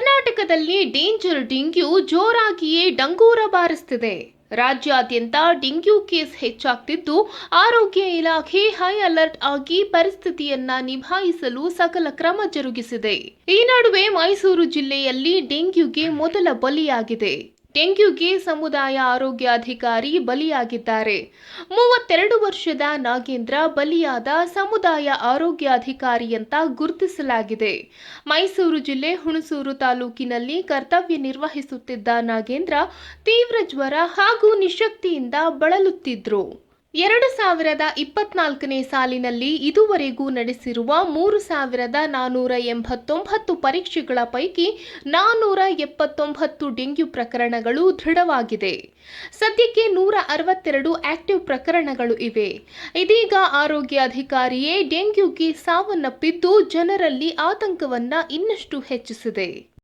ಕರ್ನಾಟಕದಲ್ಲಿ danger dengue ಜೋರಾಗಿಯೇ ಡಂಗೂರ ಬಾರಿಸುತ್ತಿದೆ. ರಾಜ್ಯಾದ್ಯಂತ dengue case ಹೆಚ್ಚಾಗ್ತಿದ್ದು, ಆರೋಗ್ಯ ಇಲಾಖೆ ಹೈ ಅಲರ್ಟ್ ಆಗಿ ಪರಿಸ್ಥಿತಿಯನ್ನ ನಿಭಾಯಿಸಲು ಸಕಲ ಕ್ರಮ ಜರುಗಿಸಿದೆ. ಈ ನಡುವೆ ಮೈಸೂರು ಜಿಲ್ಲೆಯಲ್ಲಿ ಡೆಂಗ್ಯೂಗೆ ಮೊದಲ ಬಲಿಯಾಗಿದೆ. ಡೆಂಗ್ಯೂಗೆ ಸಮುದಾಯ ಆರೋಗ್ಯಾಧಿಕಾರಿ ಬಲಿಯಾಗಿದ್ದಾರೆ. 32 ವರ್ಷದ ನಾಗೇಂದ್ರ ಬಲಿಯಾದ ಸಮುದಾಯ ಆರೋಗ್ಯಾಧಿಕಾರಿ ಅಂತ ಗುರುತಿಸಲಾಗಿದೆ. ಮೈಸೂರು ಜಿಲ್ಲೆ ಹುಣಸೂರು ತಾಲೂಕಿನಲ್ಲಿ ಕರ್ತವ್ಯ ನಿರ್ವಹಿಸುತ್ತಿದ್ದ ನಾಗೇಂದ್ರ ತೀವ್ರ ಜ್ವರ ಹಾಗೂ ನಿಶಕ್ತಿಯಿಂದ ಬಳಲುತ್ತಿದ್ರು. 2024ನೇ ಸಾಲಿನಲ್ಲಿ ಇದುವರೆಗೂ ನಡೆಸಿರುವ 3,489 ಪರೀಕ್ಷೆಗಳ ಪೈಕಿ 479 ಡೆಂಗ್ಯೂ ಪ್ರಕರಣಗಳು ದೃಢವಾಗಿದೆ. ಸದ್ಯಕ್ಕೆ 162 ಆಕ್ಟಿವ್ ಪ್ರಕರಣಗಳು ಇವೆ. ಇದೀಗ ಆರೋಗ್ಯಾಧಿಕಾರಿಯೇ ಡೆಂಗ್ಯೂಗೆ ಸಾವನ್ನಪ್ಪಿದ್ದು ಜನರಲ್ಲಿ ಆತಂಕವನ್ನ ಇನ್ನಷ್ಟು ಹೆಚ್ಚಿಸಿದೆ.